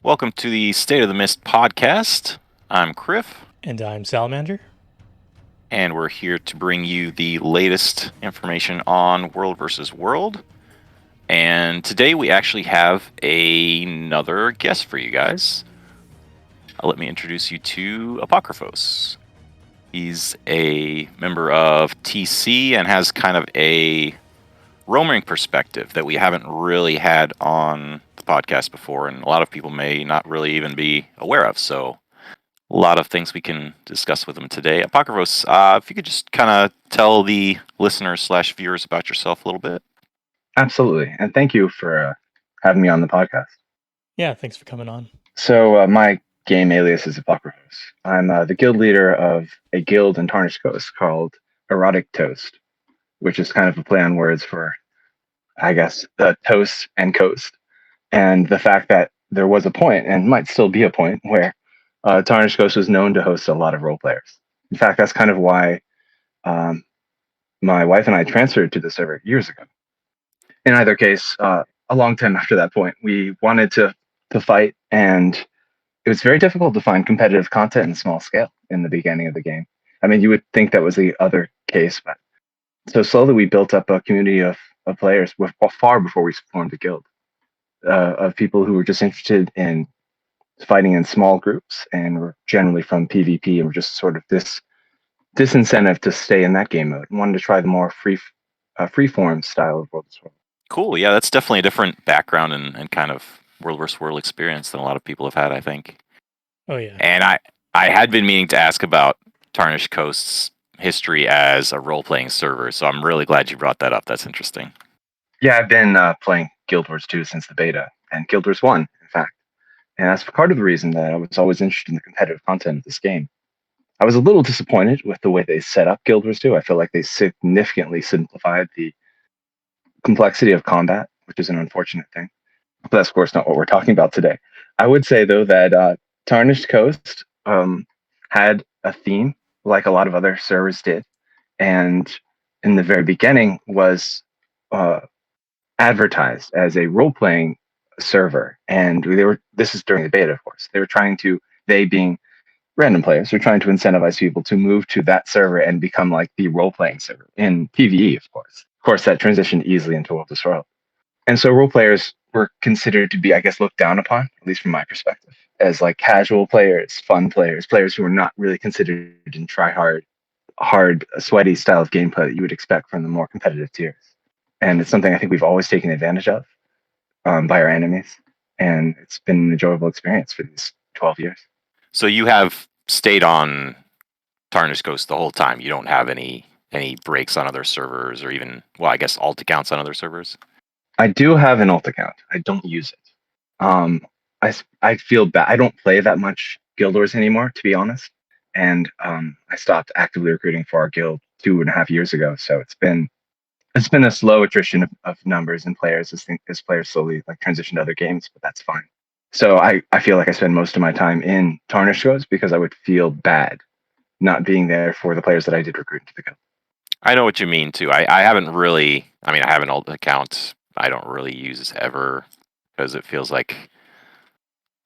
Welcome to the State of the Mist podcast. I'm Criff, And I'm Salamander. and we're here to bring you the latest information on World versus World. And today we actually have another guest for you guys. Let me introduce you to Apokriphos. He's a member of TC and has kind of a roaming perspective that we haven't really had on the podcast before, and a lot of people may not really even be aware of. So a lot of things we can discuss with him today. Apokriphos, if you could just kind of tell the listeners/viewers about yourself a little bit. Absolutely. And thank you for having me on the podcast. Yeah, thanks for coming on. So my game alias is Apokriphos. I'm the guild leader of a guild in Tarnished Coast called Erotic Toast, which is kind of a play on words for, I guess, toast and coast. And the fact that there was a point, and might still be a point, where Tarnished Coast was known to host a lot of role players. In fact, that's kind of why my wife and I transferred to the server years ago. In either case, a long time after that point, we wanted to fight, and it was very difficult to find competitive content in small scale in the beginning of the game. I mean, you would think that was the other case, but so slowly we built up a community of players far before we formed the guild, of people who were just interested in fighting in small groups and were generally from PvP and were just sort of this disincentive to stay in that game mode and wanted to try the more free form style of World of Warcraft. Cool. Yeah, that's definitely a different background and kind of World versus World experience than a lot of people have had, I think. Oh, yeah. And I had been meaning to ask about Tarnished Coast's history as a role-playing server, so I'm really glad you brought that up. That's interesting. Yeah, I've been playing Guild Wars 2 since the beta, and Guild Wars 1, in fact. And that's part of the reason that I was always interested in the competitive content of this game. I was a little disappointed with the way they set up Guild Wars 2. I feel like they significantly simplified the complexity of combat, which is an unfortunate thing. But that's, of course, not what we're talking about today. I would say, though, that Tarnished Coast had a theme, like a lot of other servers did, and in the very beginning was advertised as a role-playing server, and this is during the beta, of course. They being random players, were trying to incentivize people to move to that server and become like the role-playing server in PvE, of course. Of course, that transitioned easily into World of Warcraft. And so role players were considered to be, I guess, looked down upon, at least from my perspective, as like casual players, fun players, players who were not really considered in try hard, sweaty style of gameplay that you would expect from the more competitive tiers. And it's something I think we've always taken advantage of by our enemies. And it's been an enjoyable experience for these 12 years. So you have stayed on Tarnished Coast the whole time. You don't have any breaks on other servers, or even, well, I guess alt accounts on other servers. I do have an alt account. I don't use it. I feel bad. I don't play that much Guild Wars anymore, to be honest. And I stopped actively recruiting for our guild 2.5 years ago. So it's been a slow attrition of numbers and players as players slowly like transition to other games, but that's fine. So I feel like I spend most of my time in Tarnished Coast because I would feel bad not being there for the players that I did recruit into the guild. I know what you mean too. I haven't really. I mean, I have an alt account. I don't really use ever because it feels like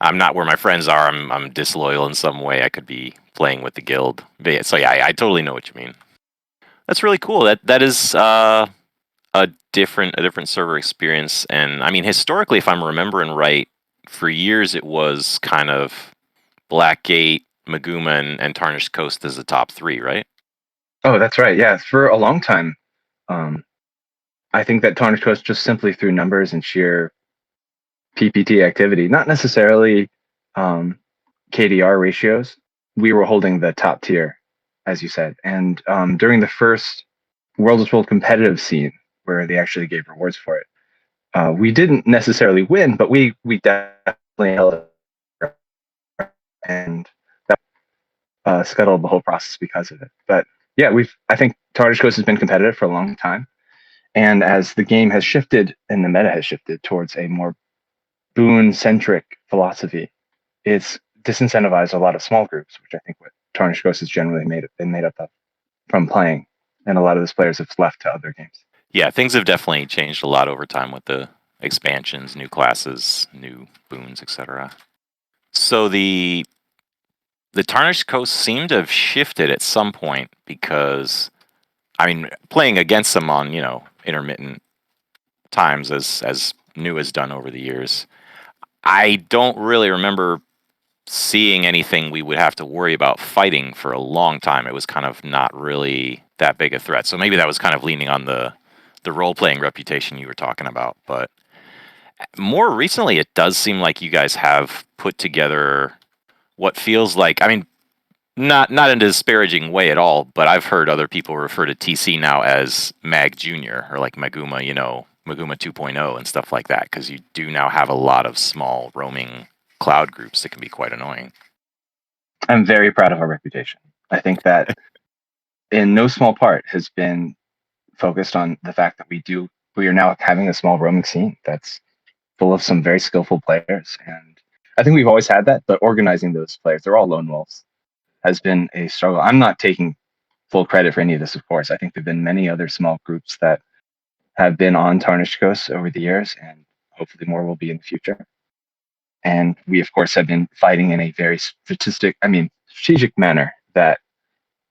I'm not where my friends are. I'm disloyal in some way. I could be playing with the guild. But yeah, so yeah, I totally know what you mean. That's really cool. That is a different server experience. And I mean, historically, if I'm remembering right, for years it was kind of Blackgate, Maguma, and Tarnished Coast as the top three, right? Oh, that's right. Yeah, for a long time, I think that Tarnished Coast just simply through numbers and sheer PPT activity, not necessarily KDR ratios, we were holding the top tier, as you said. And during the first World of World competitive scene, where they actually gave rewards for it, we didn't necessarily win, but we definitely held it, and that scuttled the whole process because of it. But yeah, I think Tarnished Coast has been competitive for a long time. And as the game has shifted and the meta has shifted towards a more boon-centric philosophy, it's disincentivized a lot of small groups, which I think what Tarnished Coast has generally been made up of from playing, and a lot of those players have left to other games. Yeah, things have definitely changed a lot over time with the expansions, new classes, new boons, etc. So the Tarnished Coast seemed to have shifted at some point because, I mean, playing against them on, intermittent times as New has done over the years, I don't really remember seeing anything we would have to worry about fighting for a long time. It was kind of not really that big a threat. So maybe that was kind of leaning on the role-playing reputation you were talking about. But more recently, it does seem like you guys have put together what feels like, I mean, not in a disparaging way at all, but I've heard other people refer to TC now as Mag Junior or like Maguma, Maguma 2.0 and stuff like that, because you do now have a lot of small roaming cloud groups that can be quite annoying. I'm very proud of our reputation. I think that in no small part has been focused on the fact that we are now having a small roaming scene that's full of some very skillful players. And I think we've always had that, but organizing those players, they're all lone wolves, has been a struggle. I'm not taking full credit for any of this, of course. I think there have been many other small groups that have been on Tarnished Coast over the years, and hopefully more will be in the future. And we, of course, have been fighting in a very strategic manner that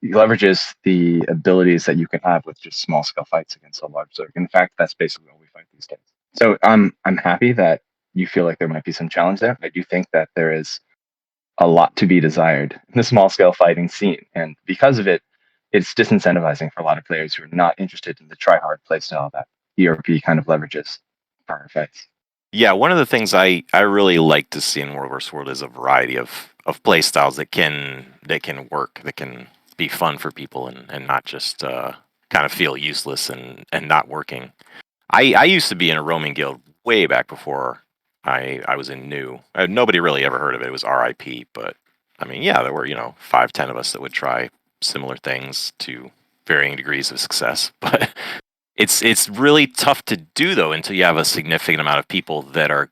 leverages the abilities that you can have with just small scale fights against a large Zerg. In fact, that's basically all we fight these days. So I'm happy that you feel like there might be some challenge there. I do think that there is a lot to be desired in the small scale fighting scene, and because of it, it's disincentivizing for a lot of players who are not interested in the try hard playstyle that ERP kind of leverages for our fights. Yeah, one of the things I really like to see in World vs. World is a variety of play styles that can work, that can be fun for people and not just kind of feel useless and not working. I used to be in a roaming guild way back before I was in New. Nobody really ever heard of it. It was RIP, but I mean, yeah, there were 5-10 of us that would try similar things to varying degrees of success, but it's really tough to do though until you have a significant amount of people that are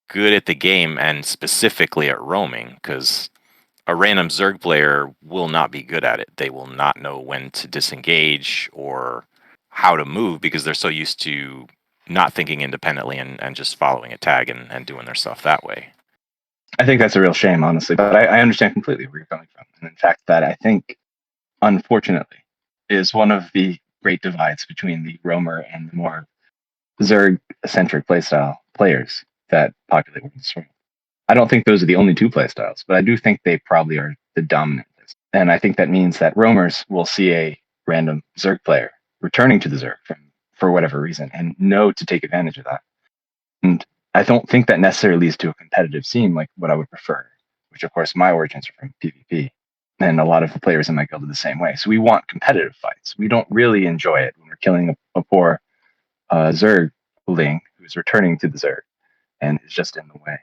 good at the game and specifically at roaming, because a random Zerg player will not be good at it. They will not know when to disengage or how to move because they're so used to not thinking independently and just following a tag and doing their stuff that way. I think that's a real shame, honestly, but I understand completely where you're coming from. And in fact, that I think, unfortunately, is one of the great divides between the roamer and the more Zerg-centric playstyle players that populate World of Warcraft. I don't think those are the only two playstyles, but I do think they probably are the dominant. And I think that means that roamers will see a random Zerg player returning to the Zerg for whatever reason and know to take advantage of that. And I don't think that necessarily leads to a competitive scene like what I would prefer, which of course my origins are from PvP. And a lot of the players in my guild are the same way. So we want competitive fights. We don't really enjoy it when we're killing a poor Zergling who's returning to the Zerg and is just in the way.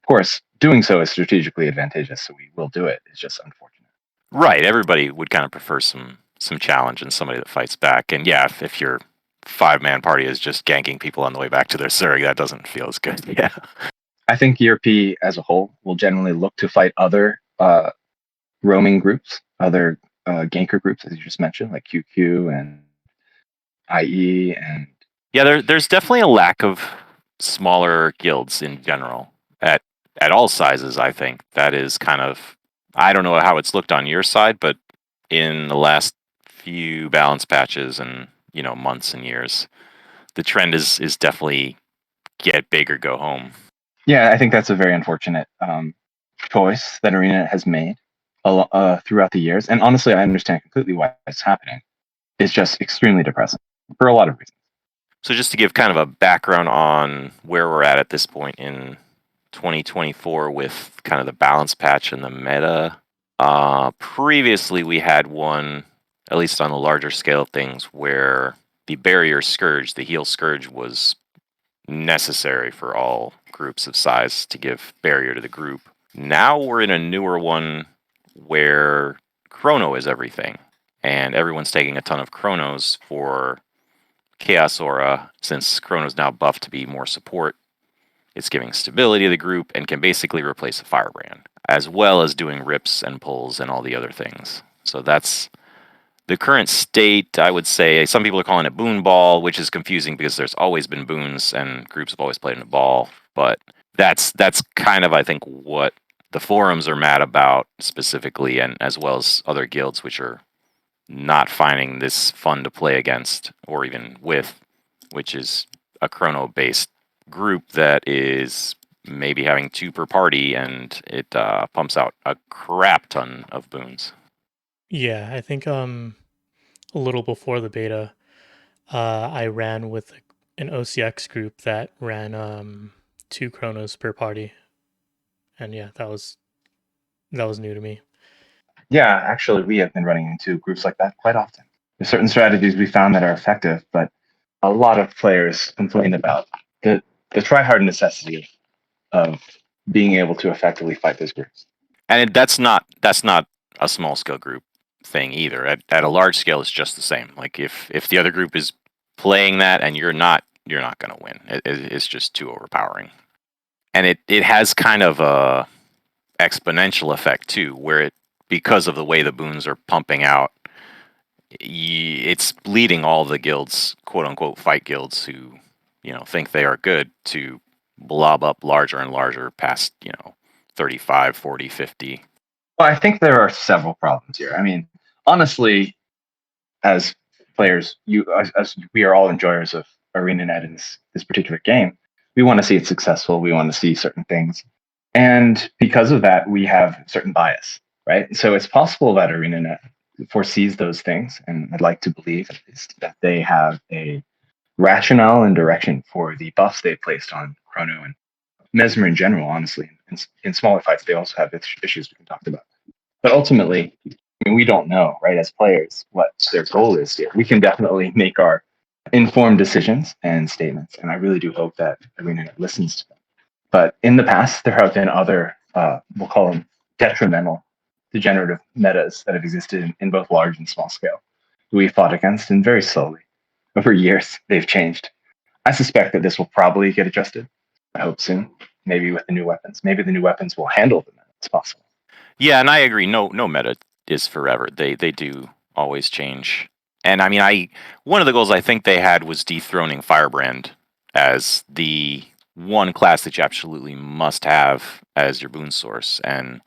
Of course, doing so is strategically advantageous, so we will do it. It's just unfortunate. Right. Everybody would kind of prefer some challenge and somebody that fights back. And yeah, if your 5-man party is just ganking people on the way back to their Zerg, that doesn't feel as good. Yeah. I think ERP as a whole will generally look to fight other roaming groups, other ganker groups, as you just mentioned, like QQ and IE. And Yeah, there's definitely a lack of smaller guilds in general at all sizes. I think that is kind of, I don't know how it's looked on your side, but in the last few balance patches and months and years, the trend is definitely get big or go home. Yeah, I think that's a very unfortunate choice that Arena has made throughout the years. And honestly, I understand completely why it's happening. It's just extremely depressing for a lot of reasons. So just to give kind of a background on where we're at this point in 2024 with kind of the balance patch and the meta. Previously, we had one, at least on the larger scale of things, where the barrier scourge, the heal scourge, was necessary for all groups of size to give barrier to the group. Now we're in a newer one where chrono is everything, and everyone's taking a ton of chronos for Chaos Aura, since chrono's now buffed to be more support. It's giving stability to the group and can basically replace a Firebrand, as well as doing rips and pulls and all the other things. So that's the current state, I would say. Some people are calling it Boon Ball, which is confusing because there's always been boons and groups have always played in a ball. But that's kind of, I think, what the forums are mad about specifically, and as well as other guilds which are not finding this fun to play against or even with, which is a chrono-based group that is maybe having 2 per party, and it pumps out a crap ton of boons. Yeah, I think a little before the beta, I ran with an OCX group that ran 2 chronos per party, and yeah, that was new to me. Yeah, actually, we have been running into groups like that quite often. There's certain strategies we found that are effective, but a lot of players complain about the try-hard necessity of being able to effectively fight those groups. And that's not a small scale group thing either. At a large scale, it's just the same. Like if the other group is playing that and you're not going to win. It's just too overpowering. And it has kind of a exponential effect too, where because of the way the boons are pumping out, it's leading all the guilds, quote unquote fight guilds, who think they are good, to blob up larger and larger past 35, 40, 50. Well, I think there are several problems here. I mean, honestly, as players, as we are all enjoyers of ArenaNet in this particular game, we want to see it successful. We want to see certain things, and because of that, we have certain bias, right? So it's possible that ArenaNet foresees those things, and I'd like to believe at least that they have a rationale and direction for the buffs they placed on Chrono and Mesmer in general. Honestly, in smaller fights, they also have issues we can talk about. But ultimately, I mean, we don't know, right, as players, what their goal is here. We can definitely make our informed decisions and statements, and I really do hope that ArenaNet listens to them. But in the past, there have been other, we'll call them detrimental, degenerative metas that have existed in both large and small scale. We fought against, and very slowly, over years, they've changed. I suspect that this will probably get adjusted. I hope soon. Maybe with the new weapons. Maybe the new weapons will handle them. It's possible. Yeah, and I agree. No meta is forever. They do always change. And I mean, one of the goals I think they had was dethroning Firebrand as the one class that you absolutely must have as your boon source, and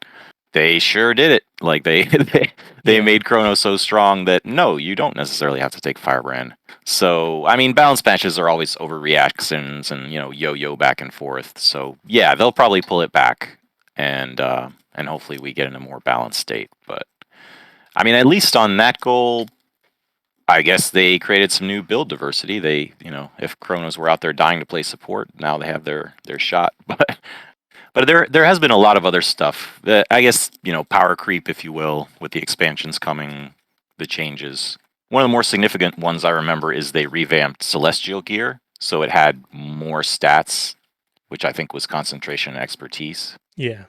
they sure did it. Like they made Chrono so strong that no, you don't necessarily have to take Firebrand. So I mean, balance matches are always overreactions and yo-yo back and forth. So yeah, they'll probably pull it back, and hopefully we get in a more balanced state. But I mean, at least on that goal, I guess they created some new build diversity. They, if Chronos were out there dying to play support, now they have their shot. But there has been a lot of other stuff. I guess, power creep, if you will, with the expansions coming, the changes. One of the more significant ones I remember is they revamped Celestial Gear, so it had more stats, which I think was concentration and expertise. Yeah,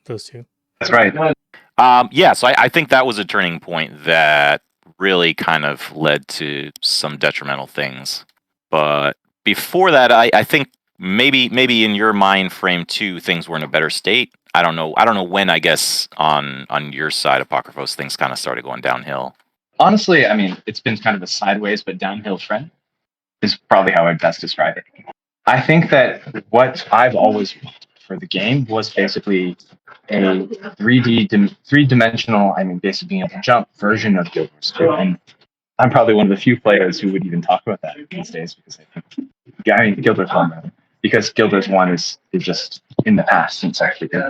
those two. That's right. Yeah, so I think that was a turning point that really kind of led to some detrimental things. But before that, I think maybe in your mind frame too, things were in a better state. I don't know when, I guess, on your side of Apokriphos, things kind of started going downhill. Honestly, I mean, it's been kind of a sideways but downhill trend is probably how I'd best describe it. I think that what I've always wanted for the game was basically a 3D-dimensional, I mean, basically being able to jump version of Guild Wars 2. And I'm probably one of the few players who would even talk about that these days, because I think Guild Wars 1, because Guild Wars 1 is just in the past since actually did.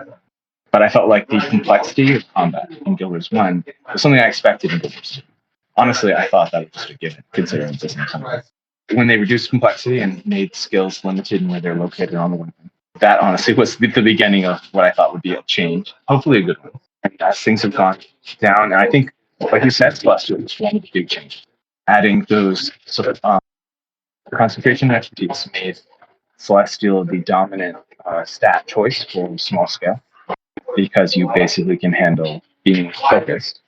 But I felt like the complexity of combat in Guild Wars 1 was something I expected in Guild Wars 2. Honestly, I thought that was just a given, considering it's when they reduced complexity and made skills limited in where they're located on the weapon. That honestly was the beginning of what I thought would be a change, hopefully a good one. And as things have gone down, and I think, like you said, Celestial was one of the big changes. Adding those sort of concentration and expertise made Celestial the dominant stat choice for small scale, because you basically can handle being focused.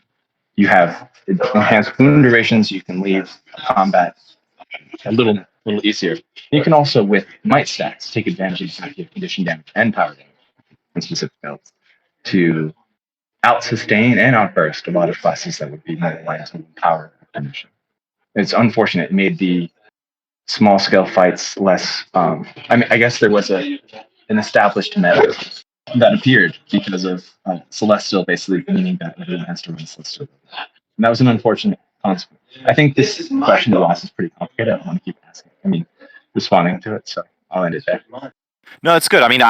You have enhanced boon durations. You can leave combat a little easier. You can also, with might stacks, take advantage of your condition damage and power damage in specific builds to out-sustain and outburst a lot of classes that would be more reliant on power condition. It's unfortunate. It made the small-scale fights less. I mean, I guess there was an established meta that appeared because of Celestial basically meaning that everyone has to run Celestial. And that was an unfortunate consequence. I think this question you asked is pretty complicated. I don't want to keep asking. I mean, responding to it, so I'll end it there. No, it's good. I mean,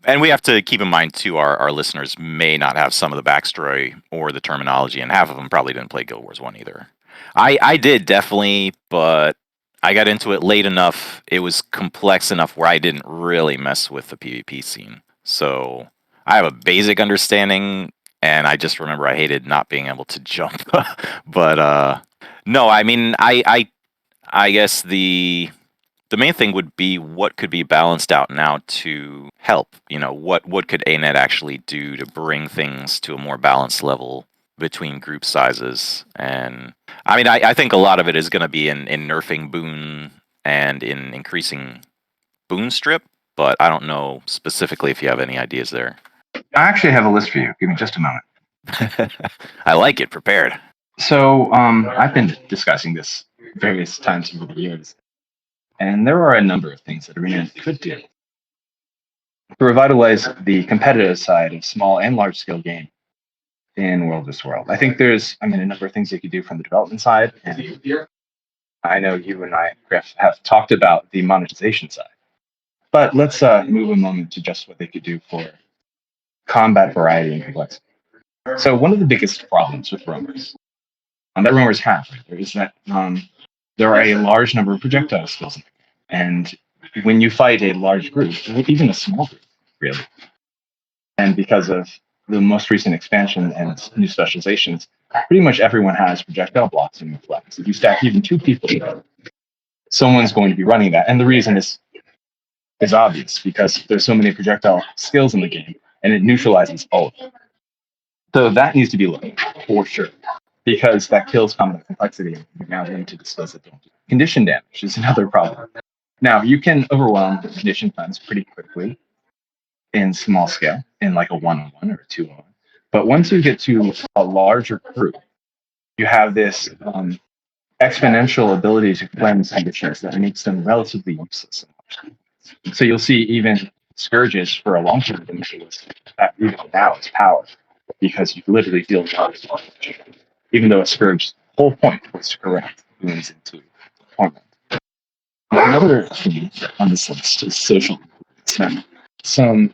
and we have to keep in mind too, our listeners may not have some of the backstory or the terminology, and half of them probably didn't play Guild Wars 1 either. I did definitely, but I got into it late enough. It was complex enough where I didn't really mess with the PvP scene. So I have a basic understanding, and I just remember I hated not being able to jump. But no, I mean, I guess the main thing would be what could be balanced out now to help. You know, what could ANET actually do to bring things to a more balanced level between group sizes? And I mean, I think a lot of it is going to be in nerfing boon and in increasing boon strip, but I don't know specifically if you have any ideas there. I actually have a list for you. Give me just a moment. I like it, prepared. So I've been discussing this various times over the years, and there are a number of things that Arena could do to revitalize the competitive side of small and large scale game in World vs. World. I think there's, a number of things you could do from the development side, and I know you and I, Griff, have talked about the monetization side. But let's move a moment to just what they could do for combat variety and complexity. So one of the biggest problems with roamers, that roamers have, is that there are a large number of projectile skills in the game. And when you fight a large group, even a small group, really, and because of the most recent expansion and new specializations, pretty much everyone has projectile blocks in their flags. If you stack even two people, someone's going to be running that. And the reason is obvious, because there's so many projectile skills in the game, and it neutralizes all of them. So that needs to be looked at for sure, because that kills combat complexity. You're now limited to skills that don't do. Condition damage is another problem. Now, you can overwhelm the condition plans pretty quickly in small scale, in like a 1-on-1 or a 2-on-1. But once you get to a larger group, you have this exponential ability to cleanse conditions that makes them relatively useless. So you'll see even scourges for a long time that even now it's power, because you literally deal damage. Even though a scourge's whole point was to correct wounds into torment. Another thing on this list is social. Some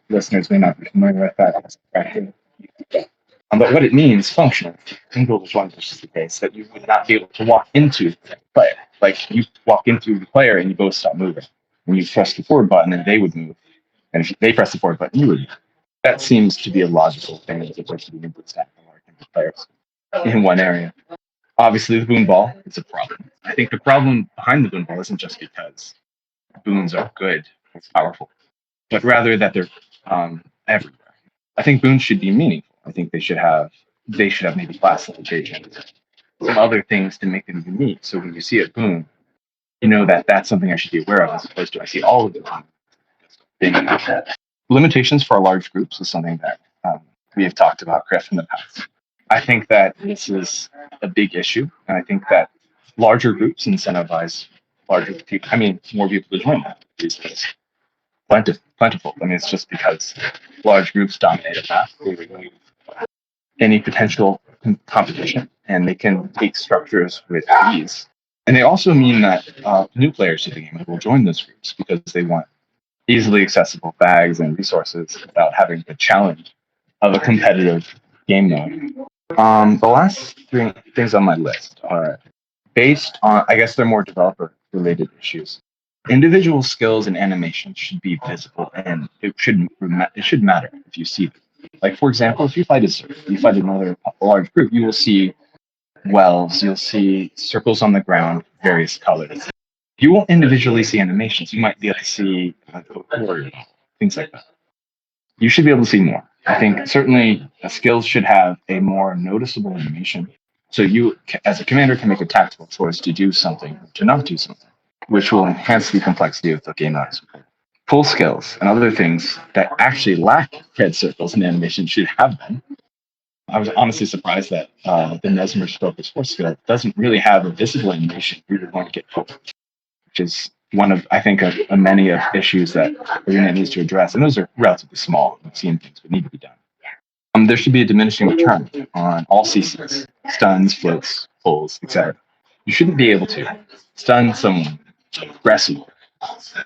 listeners may not be familiar with that as a practice. But what it means functionally in Guild Wars 1 versus the case that you would not be able to walk into the player. Like you walk into the player and you both stop moving. When you press the forward button, and they would move. And if they press the forward button, you would move. That seems to be a logical thing as opposed to being able to stack a large number of players in one area. Obviously, the boon ball is a problem. I think the problem behind the boon ball isn't just because boons are good or powerful, but rather that they're everywhere. I think boons should be meaningful. I think they should have maybe class limitation, some other things to make them unique. So when you see a boon, you know that that's something I should be aware of, as opposed to I see all of them being that. Limitations for large groups is something that we have talked about, Griff, in the past. I think that this is a big issue, and I think that larger groups incentivize larger people. More people to join them these days. Plentiful. It's just because large groups dominate a map. They remove any potential competition, and they can take structures with ease. And they also mean that new players to the game will join those groups because they want easily accessible bags and resources without having the challenge of a competitive game mode. The last three things on my list are based on, I guess they're more developer-related issues. Individual skills and animations should be visible, and it should matter if you see them. Like, for example, if you fight a Zerg, you fight another large group, you will see wells, you'll see circles on the ground, various colors. You won't individually see animations. You might be able to see a warrior, things like that. You should be able to see more. I think certainly skills should have a more noticeable animation. So you, as a commander, can make a tactical choice to do something or to not do something, which will enhance the complexity of the game as well. Pull skills and other things that actually lack red circles and animation should have them. I was honestly surprised that the Nesmer's Focus Force skill doesn't really have a visible animation you're going to get pulled, which is one of, I think, of many of issues that Arena needs to address, and those are relatively small and seem things that need to be done. There should be a diminishing return on all CCs, stuns, floats, pulls, etc. You shouldn't be able to stun someone aggressively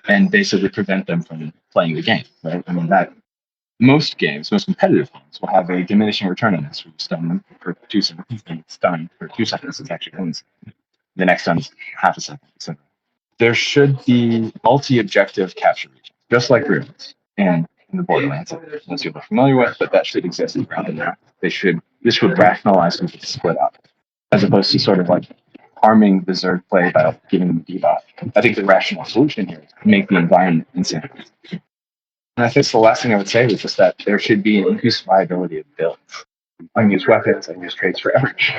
and basically prevent them from playing the game, right? I mean, that most games, most competitive games, will have a diminishing return on this. Where you stun them for 2 seconds, and stun for 2 seconds, it's actually 1 second. The next stun is half a second, etc. There should be multi-objective capture regions, just like ruins in the Borderlands that most people are familiar with, but that should exist around the map. This would rationalize them to split up, as opposed to sort of like harming the Zerg play by giving them debuff. I think the rational solution here is to make the environment incentive. And I think the last thing I would say was just that there should be an increased viability of builds, unused weapons, unused traits for everything.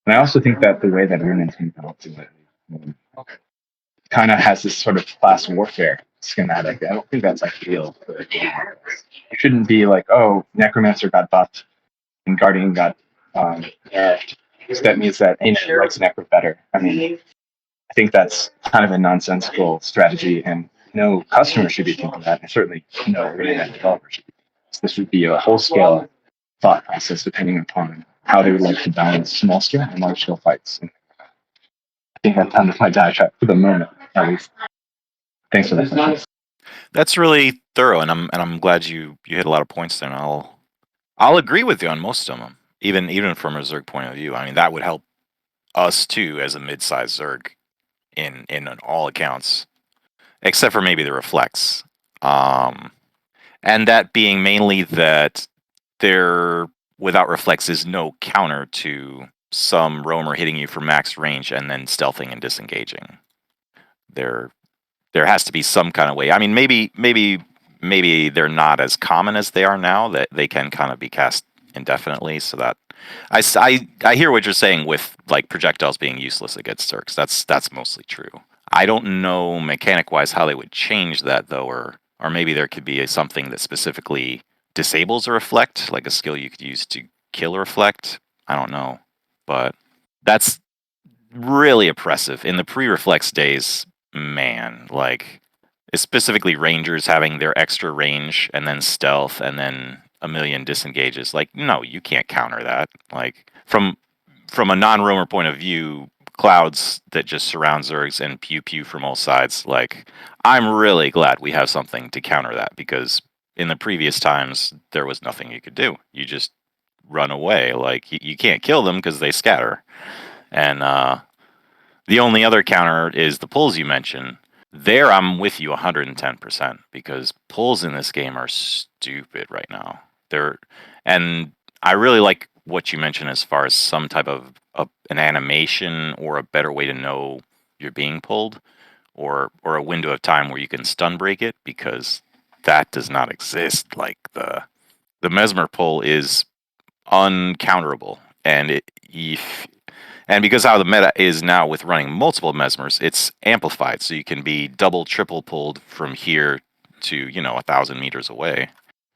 And I also think that the way that Rune's been built kind of has this sort of class warfare schematic. I don't think that's ideal for a game. It shouldn't be like, oh, Necromancer got buffed and Guardian got nerfed. So that means that Ancient likes Necro better. I mean, I think that's kind of a nonsensical strategy, and no customer should be thinking that, and certainly no internet developer should be. This would be a whole scale thought process depending upon how they would like to balance small scale and large scale fights. And I think I've done my diatribe for the moment, at least. Thanks for that question. That's really thorough, and I'm glad you hit a lot of points there. And I'll agree with you on most of them, even from a Zerg point of view. I mean, that would help us too as a mid-sized Zerg in all accounts, except for maybe the reflex. And that being mainly that there, without reflex, is no counter to some roamer hitting you for max range and then stealthing and disengaging. There has to be some kind of way. I mean, maybe they're not as common as they are now. That they can kind of be cast indefinitely. So that I hear what you're saying with like projectiles being useless against Zergs. That's mostly true. I don't know mechanic wise how they would change that though, or maybe there could be something that specifically disables a reflect, like a skill you could use to kill a reflect. I don't know, but that's really oppressive in the pre-reflex days. Man, like specifically rangers having their extra range and then stealth and then a million disengages. Like, no, you can't counter that. Like from a non-roamer point of view, clouds that just surround Zergs and pew pew from all sides. Like, I'm really glad we have something to counter that, because in the previous times there was nothing you could do. You just run away. Like you can't kill them because they scatter. And the only other counter is the pulls you mentioned. There, I'm with you 110%, because pulls in this game are stupid right now. And I really like what you mentioned as far as some type of an animation or a better way to know you're being pulled, or a window of time where you can stun break it, because that does not exist. Like the mesmer pull is uncounterable, and because how the meta is now with running multiple mesmers, it's amplified, so you can be double, triple pulled from here to 1,000 meters away.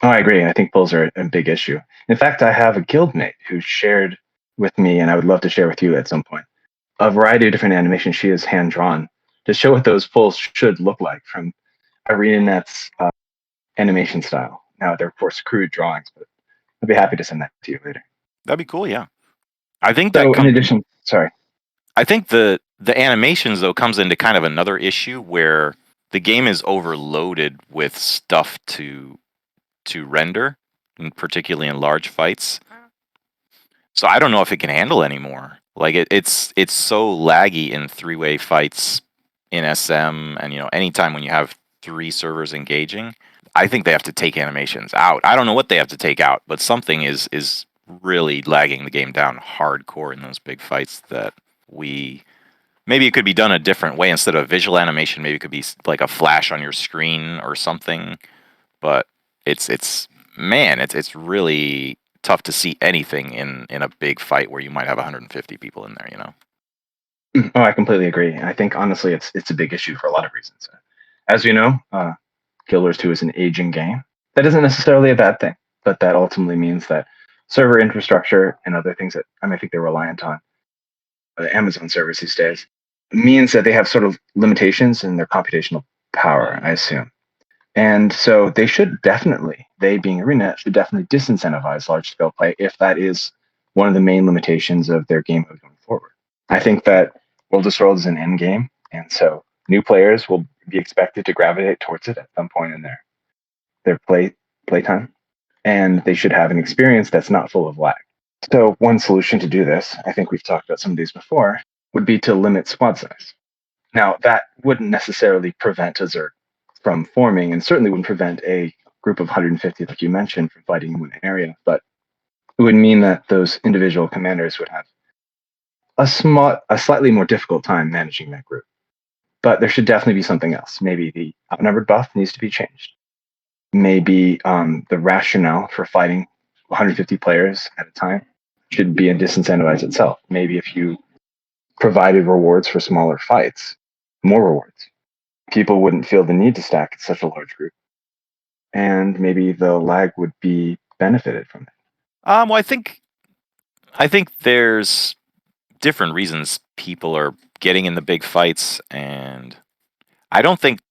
Oh, I agree. I think pulls are a big issue. In fact, I have a guildmate who shared with me, and I would love to share with you at some point, a variety of different animations she has hand drawn to show what those pulls should look like from ArenaNet's animation style. Now, they're of course crude drawings, but I'd be happy to send that to you later. That'd be cool, yeah. I think So, in addition, sorry. I think the animations though comes into kind of another issue where the game is overloaded with stuff to render, and particularly in large fights. So I don't know if it can handle anymore. Like it's so laggy in three-way fights in SM, and anytime when you have 3 servers engaging, I think they have to take animations out. I don't know what they have to take out, but something is really lagging the game down hardcore in those big fights. That maybe it could be done a different way. Instead of visual animation, maybe it could be like a flash on your screen or something. But it's really tough to see anything in a big fight where you might have 150 people in there. Oh, I completely agree. I think honestly, it's a big issue for a lot of reasons. As you know, Guild Wars 2 is an aging game. That isn't necessarily a bad thing, but that ultimately means that server infrastructure and other things that I think they're reliant on, the Amazon servers these days, means that they have sort of limitations in their computational power, I assume. And so they being ArenaNet, should definitely disincentivize large scale play if that is one of the main limitations of their game mode going forward. I think that World of World is an end game, and so new players will be expected to gravitate towards it at some point in their playtime, and they should have an experience that's not full of lag. So one solution to do this, I think we've talked about some of these before, would be to limit squad size. Now, that wouldn't necessarily prevent a Zerg from forming, and certainly wouldn't prevent a group of 150, like you mentioned, from fighting in one area, but it would mean that those individual commanders would have a slightly more difficult time managing that group. But there should definitely be something else. Maybe the outnumbered buff needs to be changed. Maybe the rationale for fighting 150 players at a time should be a disincentivize itself. Maybe if you provided rewards for smaller fights, more rewards, people wouldn't feel the need to stack such a large group, and maybe the lag would be benefited from it. Well, I think there's different reasons people are getting in the big fights, and I don't think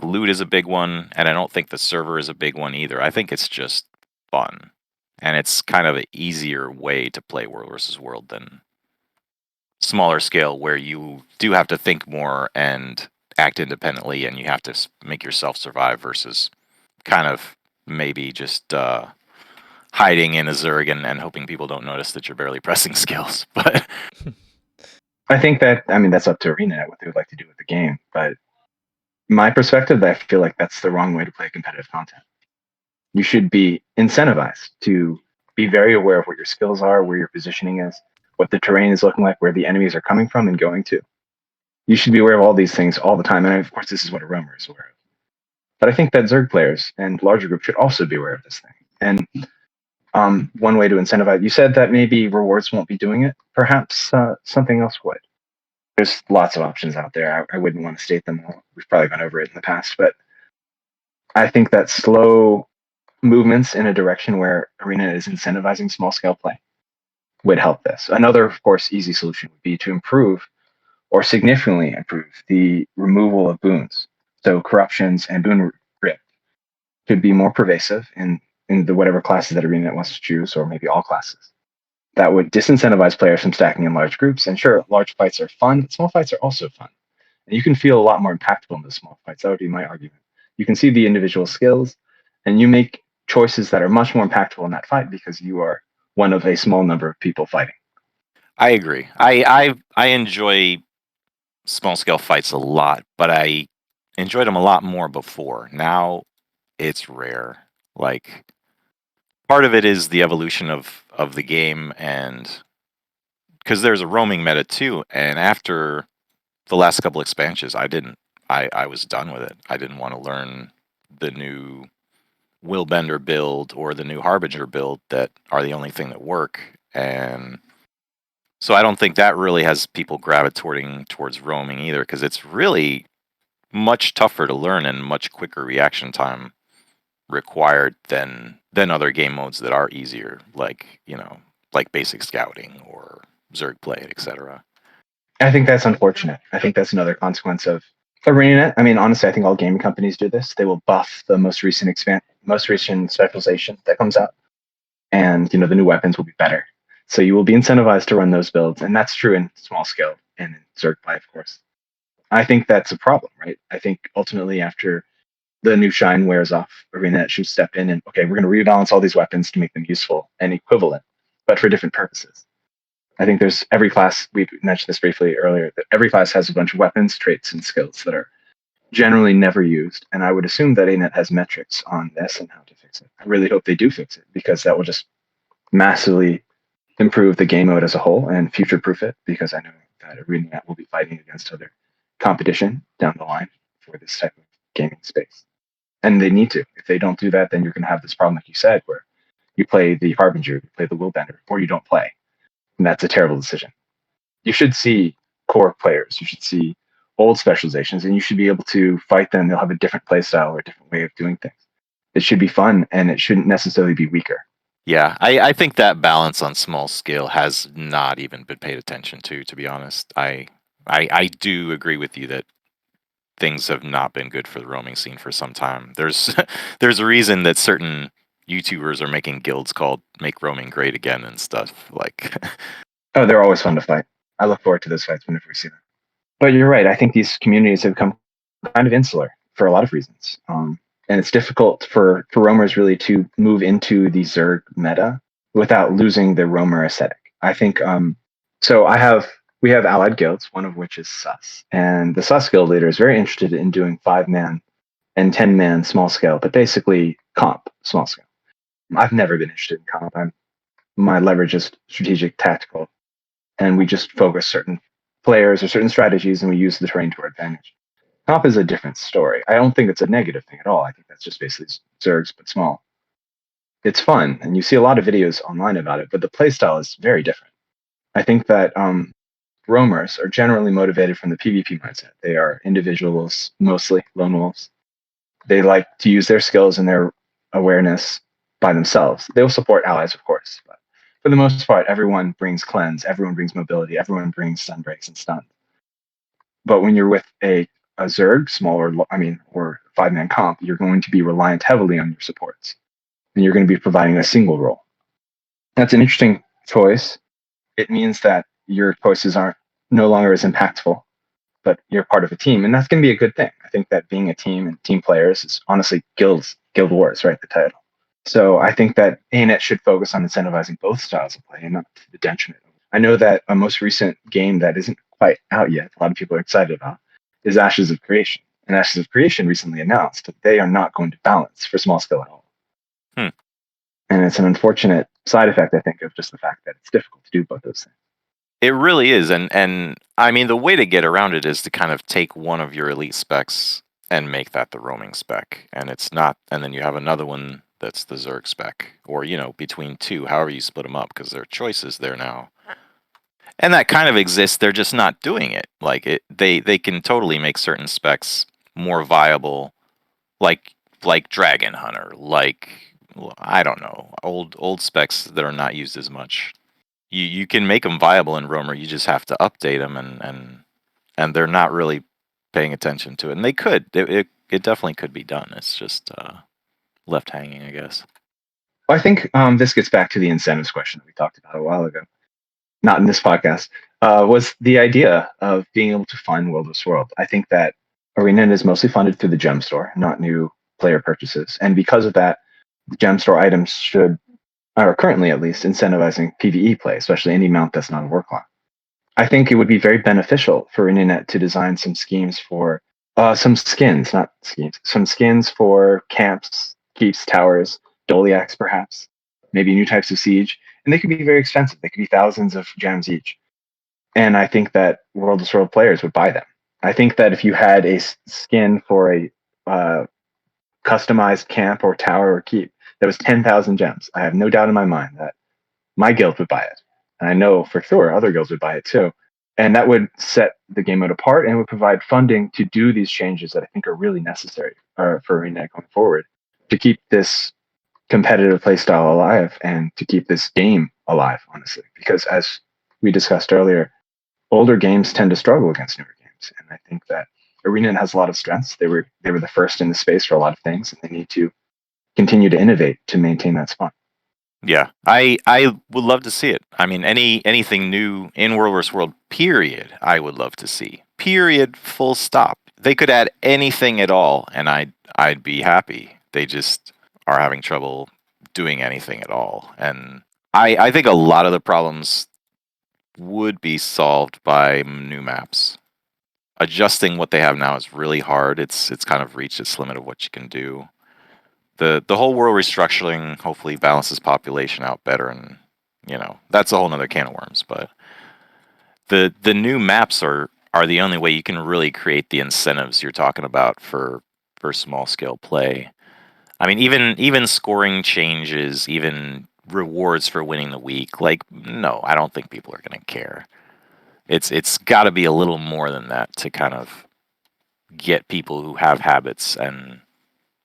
loot is a big one, and I don't think the server is a big one either. I think it's just fun, and it's kind of an easier way to play World versus World than smaller scale, where you do have to think more and act independently, and you have to make yourself survive versus kind of maybe just hiding in a Zerg and hoping people don't notice that you're barely pressing skills. But I think that's up to ArenaNet what they would like to do with the game. But my perspective, I feel like that's the wrong way to play competitive content. You should be incentivized to be very aware of what your skills are, where your positioning is, what the terrain is looking like, where the enemies are coming from and going to. You should be aware of all these things all the time. And of course, this is what a roamer is aware of. But I think that Zerg players and larger groups should also be aware of this thing. And one way to incentivize, you said that maybe rewards won't be doing it. Perhaps something else would. There's lots of options out there. I wouldn't want to state them all. We've probably gone over it in the past, but I think that slow movements in a direction where Arena is incentivizing small scale play would help this. Another, of course, easy solution would be to improve or significantly improve the removal of boons. So corruptions and boon rip could be more pervasive in the whatever classes that Arena wants to choose, or maybe all classes. That would disincentivize players from stacking in large groups. And sure, large fights are fun, but small fights are also fun. And you can feel a lot more impactful in those small fights. That would be my argument. You can see the individual skills, and you make choices that are much more impactful in that fight because you are one of a small number of people fighting. I agree. I enjoy small scale fights a lot, but I enjoyed them a lot more before. Now it's rare. Like, part of it is the evolution of the game, and because there's a roaming meta too. And after the last couple expansions, I was done with it. I didn't want to learn the new Willbender build or the new Harbinger build that are the only thing that work. And so I don't think that really has people gravitating towards roaming either, because it's really much tougher to learn and much quicker reaction time required than other game modes that are easier, like, like basic scouting or Zerg play, etc. I think that's unfortunate. I think that's another consequence of ArenaNet. I mean, honestly, I think all gaming companies do this. They will buff the most recent specialization that comes out, and the new weapons will be better. So you will be incentivized to run those builds, and that's true in small scale and in Zerg play, of course. I think that's a problem, right? I think ultimately, after the new shine wears off, ArenaNet should step in and, okay, we're going to rebalance all these weapons to make them useful and equivalent, but for different purposes. I think there's every class, we mentioned this briefly earlier, that every class has a bunch of weapons, traits, and skills that are generally never used. And I would assume that ANET has metrics on this and how to fix it. I really hope they do fix it, because that will just massively improve the game mode as a whole and future proof it, because I know that ArenaNet will be fighting against other competition down the line for this type of gaming space. And they need to. If they don't do that, then you're going to have this problem, like you said, where you play the Harbinger, you play the Willbender, or you don't play. And that's a terrible decision. You should see core players. You should see old specializations, and you should be able to fight them. They'll have a different play style or a different way of doing things. It should be fun, and it shouldn't necessarily be weaker. Yeah, I think that balance on small scale has not even been paid attention to be honest. I I do agree with you that things have not been good for the roaming scene for some time. There's there's a reason that certain YouTubers are making guilds called "Make Roaming Great Again" and stuff. Like, Oh, they're always fun to fight. I look forward to those fights whenever we see them. But you're right. I think these communities have become kind of insular for a lot of reasons. And it's difficult for roamers really to move into the Zerg meta without losing the roamer aesthetic. I think so. We have allied guilds, one of which is Sus, and the Sus guild leader is very interested in doing 5-man and 10-man small scale, but basically comp small scale. I've never been interested in comp. My leverage is strategic, tactical, and we just focus certain players or certain strategies, and we use the terrain to our advantage. Comp is a different story. I don't think it's a negative thing at all. I think that's just basically Zergs, but small. It's fun, and you see a lot of videos online about it, but the playstyle is very different. I think that roamers are generally motivated from the PvP mindset. They are individuals, mostly lone wolves. They like to use their skills and their awareness by themselves. They will support allies, of course, but for the most part, everyone brings cleanse, everyone brings mobility, everyone brings stun breaks and stun. But when you're with a Zerg, smaller, or 5-man comp, you're going to be reliant heavily on your supports. And you're going to be providing a single role. That's an interesting choice. It means that your choices aren't no longer as impactful, but you're part of a team. And that's going to be a good thing. I think that being a team and team players is honestly guild wars, right? The title. So I think that ANET should focus on incentivizing both styles of play and not to the detriment. I know that a most recent game that isn't quite out yet, a lot of people are excited about, is Ashes of Creation. And Ashes of Creation recently announced that they are not going to balance for small scale at all. Hmm. And it's an unfortunate side effect, I think, of just the fact that it's difficult to do both those things. it really is, and I mean the way to get around it is to kind of take one of your elite specs and make that the roaming spec, and it's not, and then you have another one that's the Zerg spec, or between two, however you split them up, because there are choices there now. And that kind of exists. They're just not doing it. Like they can totally make certain specs more viable, like Dragon Hunter, like I don't know, old specs that are not used as much. You can make them viable in Roamer. You just have to update them, and they're not really paying attention to it. And they could. It definitely could be done. It's just left hanging, I guess. Well, I think this gets back to the incentives question that we talked about a while ago. Not in this podcast, was the idea of being able to fund World vs. World. I think that Arena is mostly funded through the Gemstore, not new player purchases. And because of that, the Gemstore items are currently at least, incentivizing PvE play, especially any mount that's not a Warclock. I think it would be very beneficial for Internet to design some schemes for some skins, not schemes, some skins for camps, keeps, towers, Doliacs perhaps, maybe new types of siege. And they could be very expensive. They could be thousands of gems each. And I think that World of World players would buy them. I think that if you had a skin for a customized camp or tower or keep that was 10,000 gems, I have no doubt in my mind that my guild would buy it. And I know for sure other guilds would buy it too. And that would set the game mode apart and would provide funding to do these changes that I think are really necessary for Arena going forward to keep this competitive playstyle alive and to keep this game alive, honestly. Because as we discussed earlier, older games tend to struggle against newer games. And I think that Arena has a lot of strengths. They were the first in the space for a lot of things, and they need to continue to innovate to maintain that spot. Yeah, I would love to see it. I mean, anything new in World vs. World, period, I would love to see. Period, full stop. They could add anything at all, and I'd be happy. They just are having trouble doing anything at all. And I think a lot of the problems would be solved by new maps. Adjusting what they have now is really hard. It's kind of reached its limit of what you can do. The whole world restructuring hopefully balances population out better, and that's a whole nother can of worms. But the new maps are the only way you can really create the incentives you're talking about for small scale play. I mean, even scoring changes, even rewards for winning the week. Like, no, I don't think people are going to care. It's got to be a little more than that to kind of get people who have habits and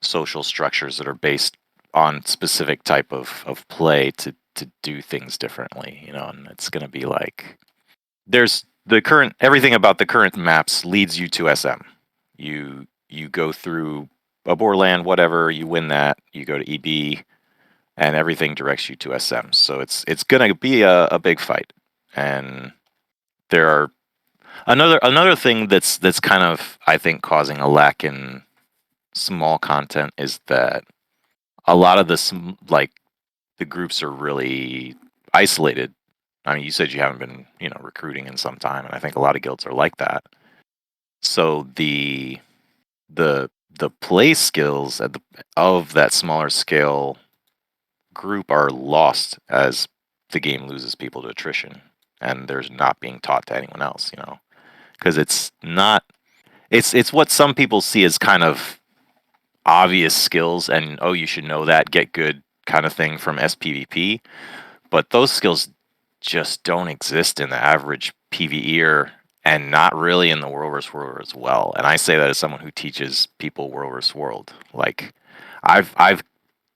social structures that are based on specific type of play to do things differently, and it's going to be like there's everything about the current maps leads you to SM. You go through a Borland, whatever, you win that, you go to EB, and everything directs you to SM. So it's gonna be a big fight. And there are another thing that's kind of, I think, causing a lack in small content is that a lot of this, like, the groups are really isolated. I mean, you said you haven't been, recruiting in some time, and I think a lot of guilds are like that. So the play skills of that smaller scale group are lost as the game loses people to attrition, and there's not being taught to anyone else. Because it's not. It's what some people see as kind of obvious skills, and oh, you should know that, get good kind of thing from SPVP. But those skills just don't exist in the average PvEer, and not really in the World vs. World as well. And I say that as someone who teaches people World vs. World. Like, I've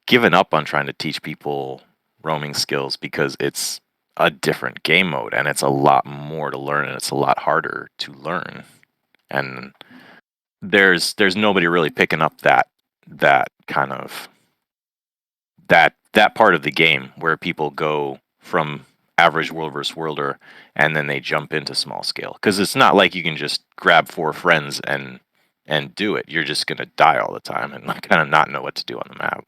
given up on trying to teach people roaming skills because it's a different game mode, and it's a lot more to learn, and it's a lot harder to learn. And there's nobody really picking up that kind of that part of the game where people go from average World vs. Worlder and then they jump into small scale, because it's not like you can just grab 4 friends and do it. You're just going to die all the time and kind of not know what to do on the map.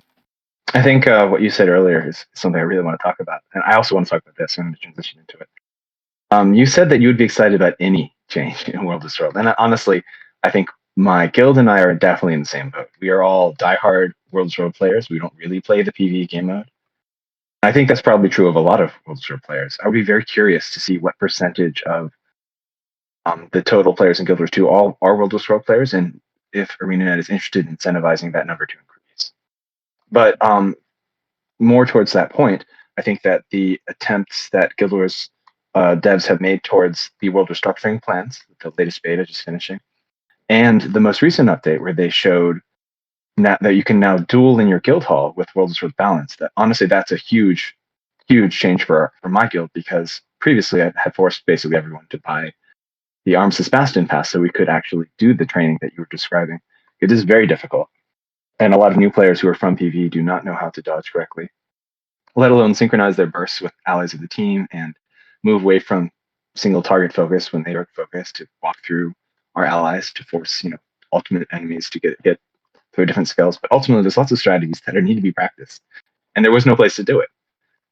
I think what you said earlier is something I really want to talk about, and I also want to talk about this. I'm going to transition into it. You said that you would be excited about any change in World vs. World, and honestly, I think my guild and I are definitely in the same boat. We are all diehard World vs. World players. We don't really play the PvE game mode. I think that's probably true of a lot of World vs. World players. I would be very curious to see what percentage of the total players in Guild Wars 2 all are World vs. World players, and if ArenaNet is interested in incentivizing that number to increase. But more towards that point, I think that the attempts that Guild Wars devs have made towards the world restructuring plans, the latest beta just finishing, and the most recent update where they showed that you can now duel in your guild hall with World vs. World balance. That honestly, that's a huge change for my guild, because previously I had forced basically everyone to buy the Arms to Sebastian pass so we could actually do the training that you were describing. It is very difficult, and a lot of new players who are from PvE do not know how to dodge correctly, let alone synchronize their bursts with allies of the team and move away from single target focus when they are focused to walk through our allies to force, ultimate enemies to get hit through different skills. But ultimately, there's lots of strategies that need to be practiced, and there was no place to do it.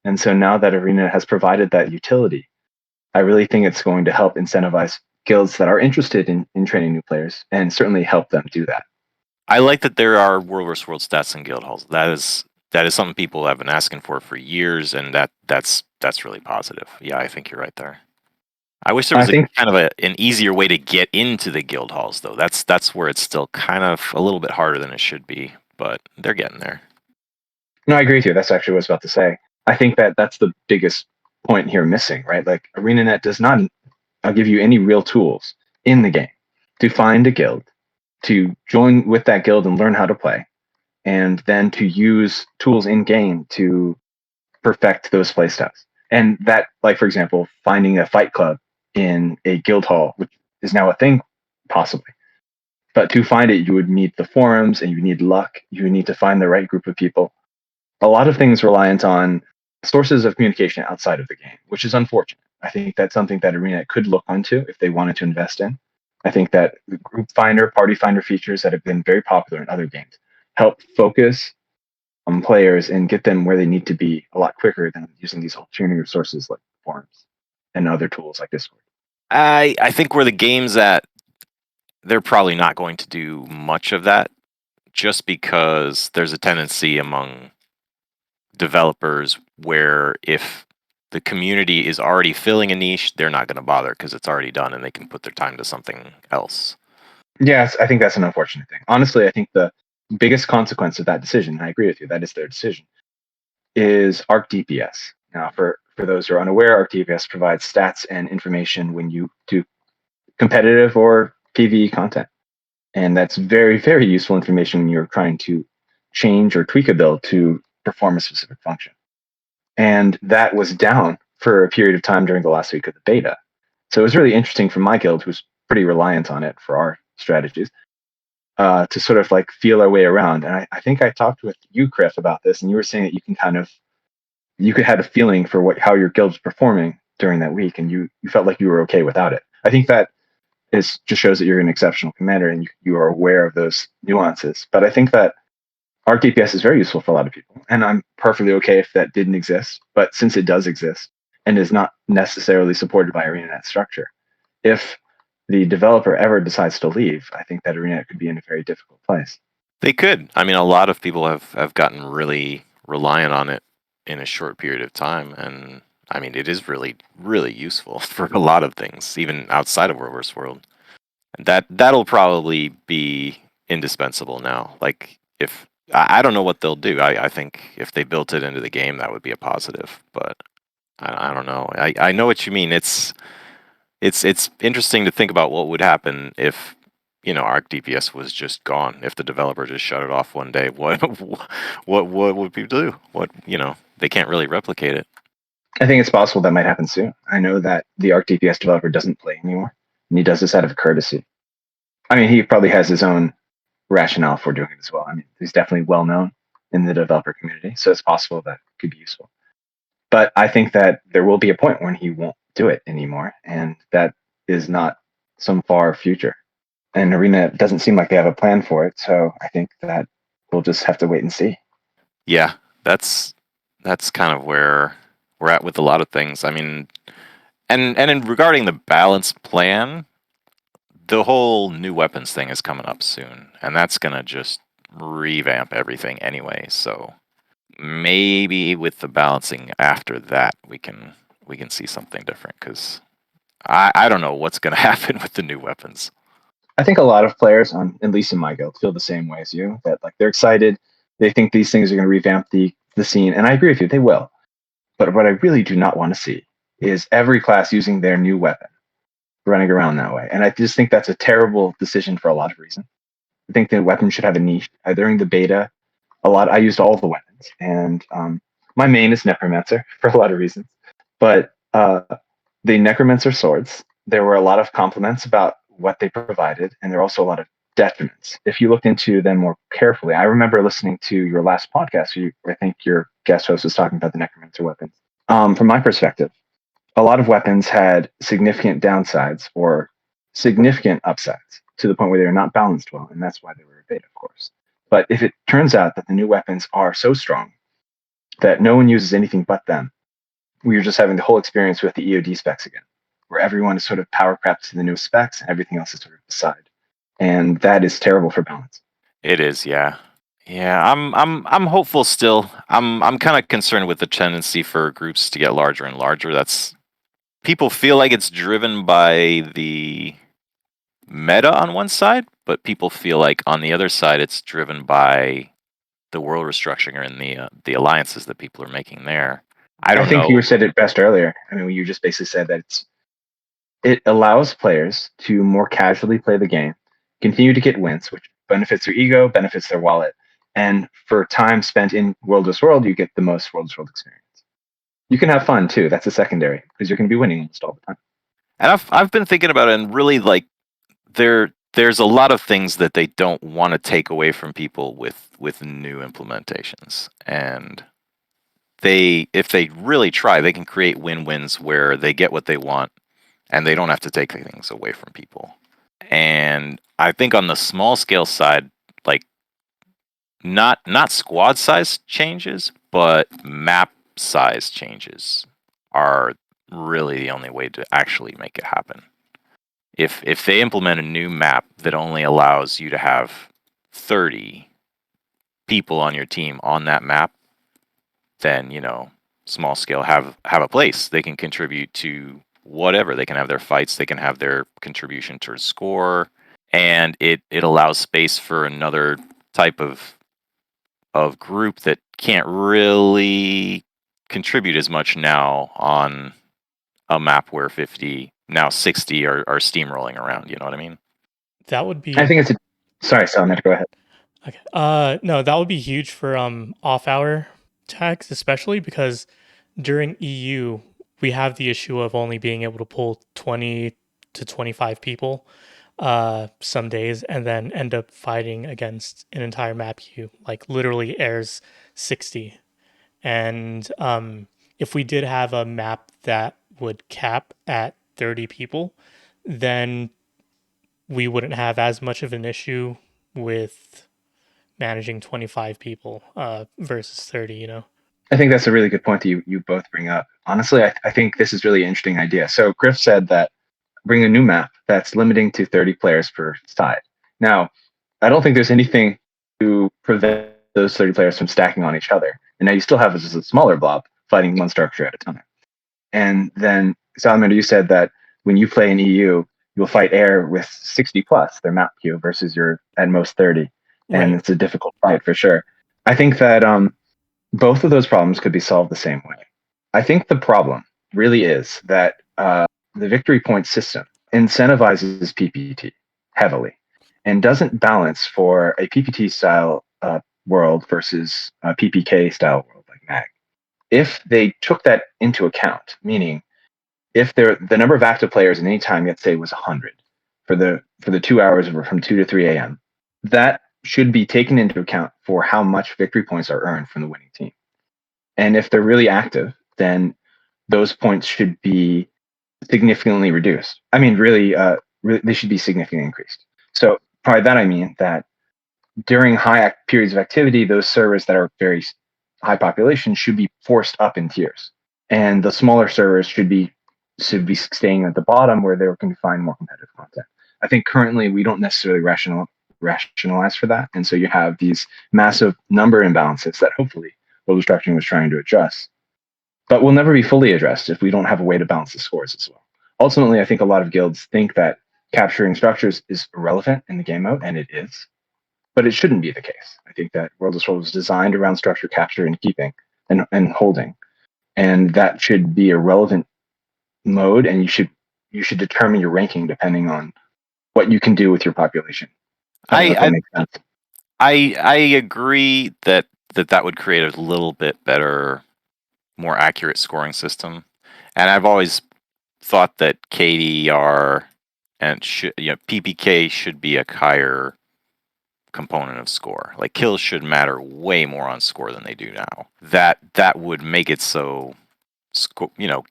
And so now that Arena has provided that utility, I really think it's going to help incentivize guilds that are interested in training new players, and certainly help them do that. I like that there are World vs. World stats in guild halls. That is something people have been asking for years, and that's really positive. Yeah, I think you're right there. I wish there was kind of an easier way to get into the guild halls, though. That's where it's still kind of a little bit harder than it should be, but they're getting there. No, I agree with you. That's actually what I was about to say. I think that that's the biggest point here missing, right? Like, ArenaNet does not give you any real tools in the game to find a guild, to join with that guild and learn how to play, and then to use tools in game to perfect those playstyles. And that, like, for example, finding a fight club in a guild hall, which is now a thing, possibly. But to find it, you would need the forums, and you need luck. You would need to find the right group of people. A lot of things reliant on sources of communication outside of the game, which is unfortunate. I think that's something that Arena could look onto if they wanted to invest in. I think that the group finder, party finder features that have been very popular in other games help focus on players and get them where they need to be a lot quicker than using these alternative resources like forums and other tools like Discord. I think where the game's at, they're probably not going to do much of that, just because there's a tendency among developers where if the community is already filling a niche, they're not going to bother because it's already done and they can put their time to something else. Yes, I think that's an unfortunate thing. Honestly, I think the biggest consequence of that decision, and I agree with you, that is their decision, is ArcDPS. Now, for those who are unaware, ArcDPS provides stats and information when you do competitive or PvE content. And that's very, very useful information when you're trying to change or tweak a build to perform a specific function. And that was down for a period of time during the last week of the beta. So it was really interesting for my guild, who's pretty reliant on it for our strategies, to sort of like feel our way around. And I think I talked with you, Criff, about this, and you were saying that you could have a feeling for how your guild's performing during that week, and you felt like you were okay without it. I think that just shows that you're an exceptional commander and you are aware of those nuances. But I think that ArcDPS is very useful for a lot of people, and I'm perfectly okay if that didn't exist. But since it does exist and is not necessarily supported by ArenaNet structure, if the developer ever decides to leave, I think that ArenaNet could be in a very difficult place. They could. I mean, a lot of people have gotten really reliant on it in a short period of time, and I mean, it is really, really useful for a lot of things, even outside of World vs. World. And that'll probably be indispensable now. Like, if I don't know what they'll do. I think if they built it into the game, that would be a positive. But I don't know. I know what you mean. It's interesting to think about what would happen if ArcDPS was just gone. If the developer just shut it off one day, what would people do? They can't really replicate it. I think it's possible that might happen soon. I know that the ArcDPS developer doesn't play anymore, and he does this out of courtesy. I mean, he probably has his own rationale for doing it as well. I mean, he's definitely well known in the developer community, so it's possible that it could be useful. But I think that there will be a point when he won't do it anymore, and that is not some far future. And Arena doesn't seem like they have a plan for it, so I think that we'll just have to wait and see. Yeah, that's kind of where we're at with a lot of things. I mean, and regarding the balance plan, the whole new weapons thing is coming up soon, and that's gonna just revamp everything anyway. So maybe with the balancing after that, we can see something different, because I don't know what's gonna happen with the new weapons. I think a lot of players, at least in my guild, feel the same way as you. That like they're excited, they think these things are going to revamp the scene, and I agree with you, they will. But what I really do not want to see is every class using their new weapon, running around that way. And I just think that's a terrible decision for a lot of reasons. I think the weapon should have a niche. During the beta, I used all the weapons, and my main is Necromancer for a lot of reasons. But the Necromancer swords, there were a lot of compliments about what they provided, and there were also a lot of detriments. If you looked into them more carefully, I remember listening to your last podcast, I think your guest host was talking about the Necromancer weapons. From my perspective, a lot of weapons had significant downsides or significant upsides to the point where they were not balanced well, and that's why they were a beta, of course. But if it turns out that the new weapons are so strong that no one uses anything but them, we are just having the whole experience with the EOD specs again, where everyone is sort of power prepped to the new specs and everything else is sort of beside. And that is terrible for balance. It is, yeah. Yeah, I'm hopeful still. I'm kind of concerned with the tendency for groups to get larger and larger. People feel like it's driven by the meta on one side, but people feel like on the other side it's driven by the world restructuring and the alliances that people are making there. I don't think know. you said it best earlier. I mean, you just basically said that it allows players to more casually play the game, continue to get wins, which benefits their ego, benefits their wallet, and for time spent in World vs. World, you get the most World vs. World experience. You can have fun too. That's a secondary because you're going to be winning almost all the time. And I've been thinking about it, and really like there's a lot of things that they don't want to take away from people with new implementations, and if they really try, they can create win-wins where they get what they want and they don't have to take things away from people. And I think on the small scale side, like not squad size changes, but map size changes are really the only way to actually make it happen. If they implement a new map that only allows you to have 30 people on your team on that map, then small scale have a place. They can contribute to whatever. They can have their fights. They can have their contribution towards score, and it allows space for another type of group that can't really contribute as much now on a map where 50 now 60 are steamrolling around. You know what I mean? That would be. I think it's sorry, Salamander, go ahead. Okay. No, that would be huge for off-hour tags, especially because during EU we have the issue of only being able to pull 20 to 25 people some days, and then end up fighting against an entire map queue, like literally airs 60. And if we did have a map that would cap at 30 people, then we wouldn't have as much of an issue with managing 25 people versus 30, you know? I think that's a really good point that you both bring up. Honestly, I think this is really an interesting idea. So Griff said that bring a new map that's limiting to 30 players per side. Now, I don't think there's anything to prevent those 30 players from stacking on each other. And now you still have just a smaller blob fighting one structure at a time. And then, Salamander, you said that when you play in EU, you'll fight air with 60 plus their map queue versus your at most 30. And Right. it's a difficult fight for sure. I think that both of those problems could be solved the same way. I think the problem really is that the victory point system incentivizes PPT heavily and doesn't balance for a PPT style world versus a PPK style world like MAG. If they took that into account, meaning if the number of active players at any time, let's say, was 100 for the 2 hours from 2 to 3 a.m., that should be taken into account for how much victory points are earned from the winning team. And if they're really active, then those points should be significantly reduced. I mean, really, they should be significantly increased. So by that I mean that during periods of activity, those servers that are very high population should be forced up in tiers, and the smaller servers should be staying at the bottom where they can find more competitive content. I think currently we don't necessarily rationalize for that, and so you have these massive number imbalances that hopefully World Restructuring was trying to address, but will never be fully addressed if we don't have a way to balance the scores as well. Ultimately, I think a lot of guilds think that capturing structures is irrelevant in the game mode, and it is, but it shouldn't be the case. I think that World of Worlds was designed around structure capture and keeping and holding, and that should be a relevant mode, and you should determine your ranking depending on what you can do with your population. I don't know if that makes sense. I agree that would create a little bit better, more accurate scoring system, and I've always thought that KDR and PPK should be a higher component of score. Like kills should matter way more on score than they do now. That would make it so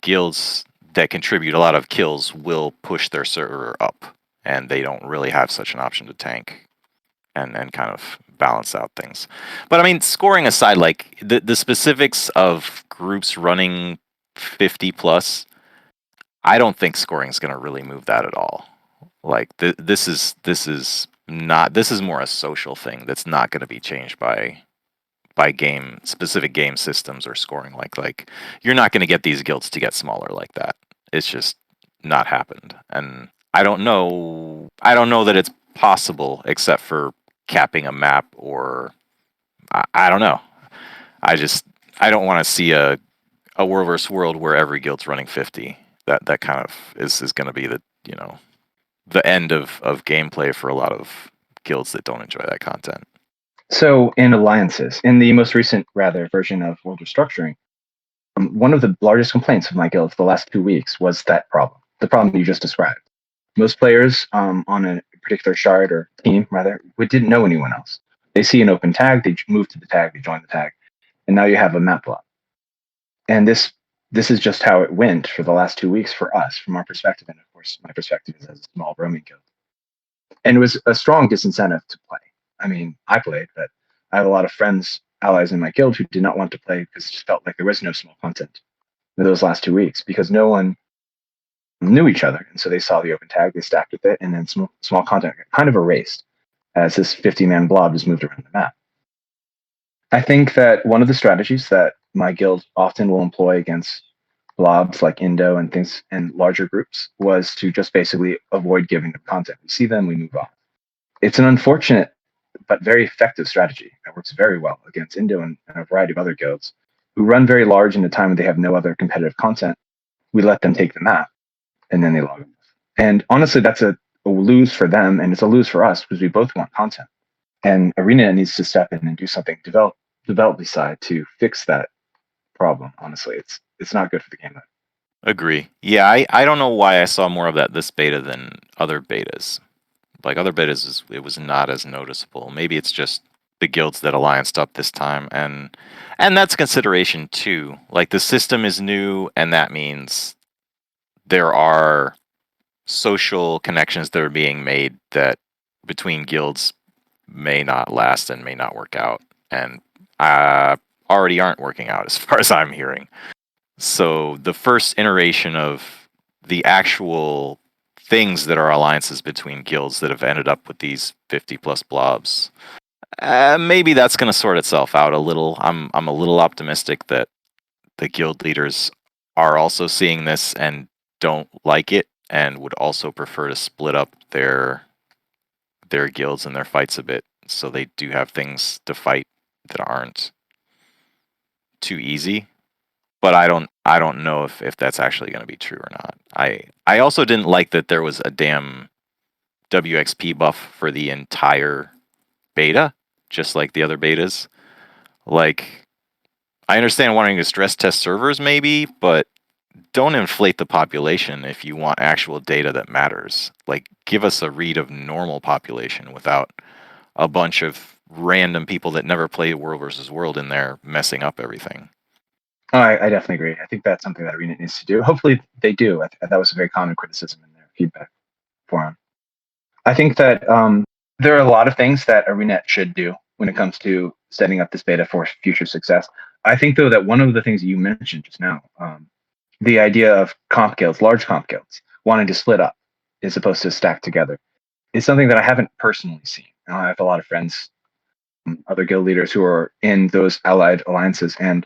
guilds that contribute a lot of kills will push their server up, and they don't really have such an option to tank and kind of balance out things. But I mean, scoring aside, like the specifics of groups running 50 plus, I don't think scoring is going to really move that at all. Like this is more a social thing that's not going to be changed by specific game systems or scoring. Like you're not going to get these guilds to get smaller like that. It's just not happened, and I don't know that it's possible except for capping a map, or I don't know. I don't want to see a world versus world where every guild's running 50. That kind of is going to be the end of gameplay for a lot of guilds that don't enjoy that content. So in alliances, in the most recent version of World Restructuring, one of the largest complaints of my guild for the last 2 weeks was the problem you just described. Most players on a particular shard or team, rather, didn't know anyone else. They see an open tag, they move to the tag, they join the tag, and now you have a map block. And this is just how it went for the last 2 weeks for us, from our perspective, and of course, my perspective is as a small roaming guild. And it was a strong disincentive to play. I mean, I played, but I have a lot of friends, allies in my guild who did not want to play because it just felt like there was no small content in those last 2 weeks because no one knew each other. And so they saw the open tag, they stacked with it, and then small content got kind of erased as this 50-man blob just moved around the map. I think that one of the strategies that my guild often will employ against blobs like Indo and things and larger groups was to just basically avoid giving them content. We see them, we move on. It's an unfortunate but very effective strategy that works very well against Indo and a variety of other guilds who run very large in a time when they have no other competitive content. We let them take the map, and then they log off. And honestly, that's a lose for them, and it's a lose for us because we both want content. And Arena needs to step in and do something development side to fix that problem. Honestly, it's not good for the game. Agree. Yeah, I don't know why I saw more of that this beta than other betas. Like other betas, it was not as noticeable. Maybe it's just the guilds that allianced up this time, and that's a consideration too. Like the system is new, and that means there are social connections that are being made that between guilds may not last and may not work out, and already aren't working out as far as I'm hearing. So the first iteration of the actual things that are alliances between guilds that have ended up with these 50 plus blobs, maybe that's going to sort itself out a little. I'm a little optimistic that the guild leaders are also seeing this and don't like it and would also prefer to split up their guilds and their fights a bit so they do have things to fight that aren't too easy. But I don't know if that's actually going to be true or not. I also didn't like that there was a damn WXP buff for the entire beta, just like the other betas. Like, I understand wanting to stress test servers maybe, but don't inflate the population if you want actual data that matters. Like, give us a read of normal population without a bunch of random people that never played World versus World in there messing up everything. Oh, I definitely agree. I think that's something that Arena needs to do. Hopefully they do. That was a very common criticism in their feedback forum. I think that there are a lot of things that Arena should do when it comes to setting up this beta for future success. I think, though, that one of the things you mentioned just now, the idea of comp guilds, large comp guilds, wanting to split up as opposed to stack together, is something that I haven't personally seen. I have a lot of friends, other guild leaders who are in those allied alliances, and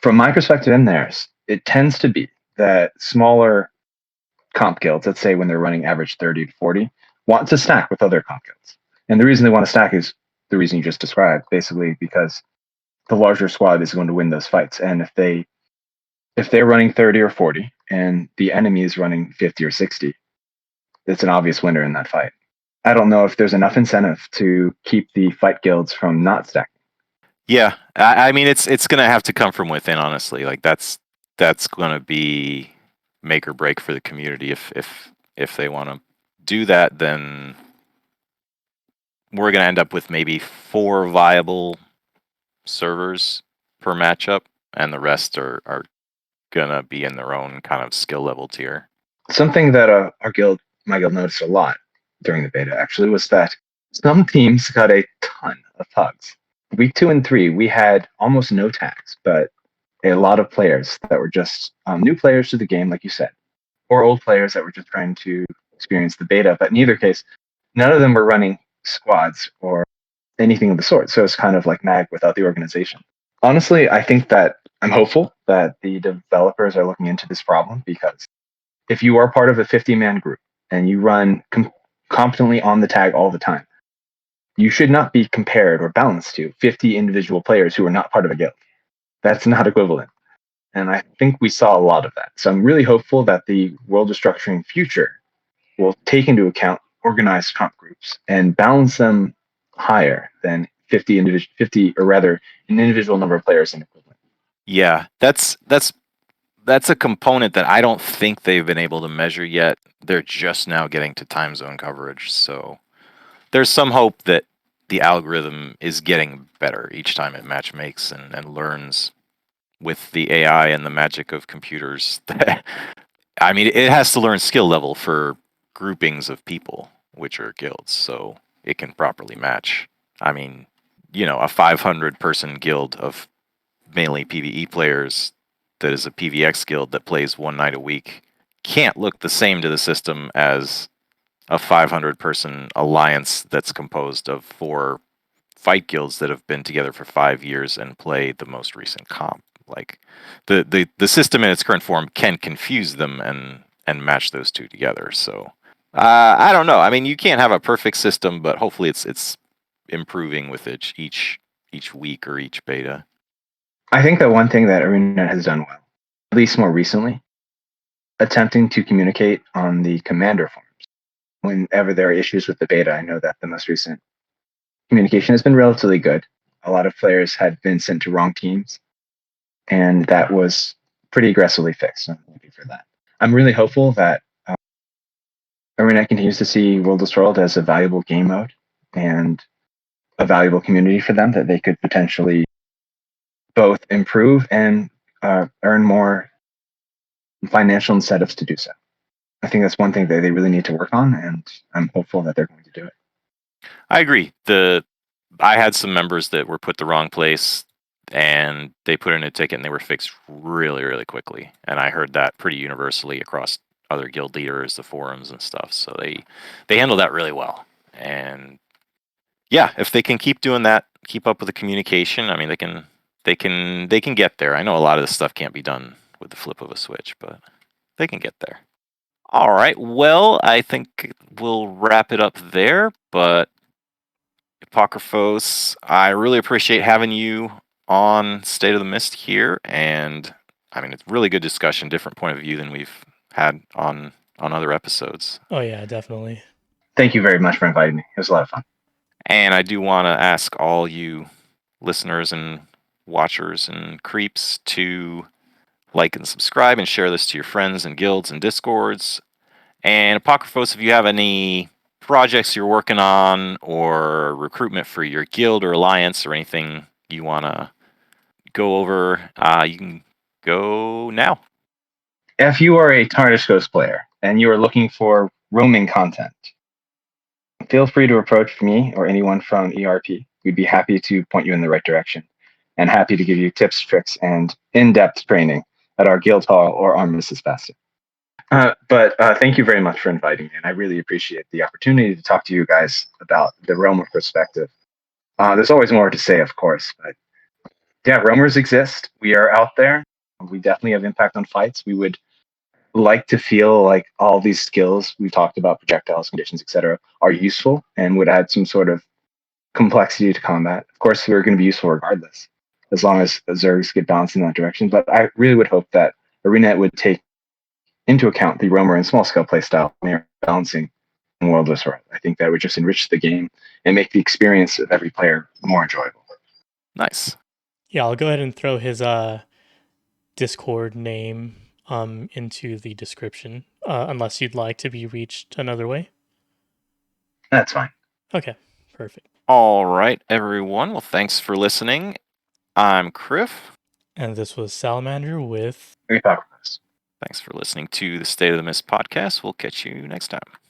from my perspective in theirs, it tends to be that smaller comp guilds, let's say when they're running average 30 to 40, want to stack with other comp guilds. And the reason they want to stack is the reason you just described, basically because the larger squad is going to win those fights. And if they're running 30 or 40 and the enemy is running 50 or 60, it's an obvious winner in that fight. I don't know if there's enough incentive to keep the fight guilds from not stacking. Yeah, I mean it's gonna have to come from within, honestly. Like that's gonna be make or break for the community. If they want to do that, then we're gonna end up with maybe 4 viable servers per matchup, and the rest are gonna be in their own kind of skill level tier. Something that my guild noticed a lot during the beta actually was that some teams got a ton of tugs. Week 2 and 3, we had almost no tags, but a lot of players that were just new players to the game, like you said, or old players that were just trying to experience the beta. But in either case, none of them were running squads or anything of the sort. So it's kind of like MAG without the organization. Honestly, I think that I'm hopeful that the developers are looking into this problem, because if you are part of a 50-man group and you run competently on the tag all the time, you should not be compared or balanced to 50 individual players who are not part of a guild. That's not equivalent. And I think we saw a lot of that. So I'm really hopeful that the world restructuring future will take into account organized comp groups and balance them higher than 50 or rather an individual number of players in equivalent. Yeah, that's a component that I don't think they've been able to measure yet. They're just now getting to time zone coverage, so there's some hope that the algorithm is getting better each time it match makes and learns with the AI and the magic of computers. I mean, it has to learn skill level for groupings of people, which are guilds, so it can properly match. I mean, a 500 person guild of mainly PvE players that is a PvX guild that plays one night a week can't look the same to the system as a 500 person alliance that's composed of 4 fight guilds that have been together for 5 years and play the most recent comp. Like the system in its current form can confuse them and match those two together. So I don't know. I mean, you can't have a perfect system, but hopefully it's improving with each week or each beta. I think that one thing that Arena has done well, at least more recently, attempting to communicate on the commander forums. Whenever there are issues with the beta, I know that the most recent communication has been relatively good. A lot of players had been sent to wrong teams, and that was pretty aggressively fixed. I'm happy for that. I'm really hopeful that Arena continues to see World vs. World as a valuable game mode and a valuable community for them that they could potentially both improve and earn more financial incentives to do so. I think that's one thing that they really need to work on, and I'm hopeful that they're going to do it. I agree. I had some members that were put the wrong place, and they put in a ticket, and they were fixed really, really quickly. And I heard that pretty universally across other guild leaders, the forums, and stuff. So they handled that really well. And yeah, if they can keep doing that, keep up with the communication. I mean, they can get there. I know a lot of this stuff can't be done with the flip of a switch, but they can get there. All right. Well, I think we'll wrap it up there. But Apokriphos, I really appreciate having you on State of the Mist here, and I mean, it's really good discussion, different point of view than we've had on other episodes. Oh yeah, definitely. Thank you very much for inviting me. It was a lot of fun. And I do want to ask all you listeners and watchers and creeps to like and subscribe and share this to your friends and guilds and discords. And Apokriphos, if you have any projects you're working on or recruitment for your guild or alliance or anything you want to go over, you can go now. If you are a Tarnished Coast player and you are looking for roaming content, feel free to approach me or anyone from ERP. We'd be happy to point you in the right direction and happy to give you tips, tricks, and in-depth training at our guild hall or on Mrs. Bastet. But thank you very much for inviting me, and I really appreciate the opportunity to talk to you guys about the roamer perspective. There's always more to say, of course, but yeah, roamers exist. We are out there. We definitely have impact on fights. We would like to feel like all these skills we talked about, projectiles, conditions, etc., are useful and would add some sort of complexity to combat. Of course, they're going to be useful regardless, as long as the Zergs get balanced in that direction. But I really would hope that ArenaNet would take into account the roamer and small scale playstyle balancing in World vs. World. I think that would just enrich the game and make the experience of every player more enjoyable. Nice. Yeah, I'll go ahead and throw his Discord name into the description, unless you'd like to be reached another way. That's fine. Okay, perfect. All right, everyone. Well, thanks for listening. I'm Criff. And this was Salamander with Apokriphos. Thanks for listening to the State of the Mist podcast. We'll catch you next time.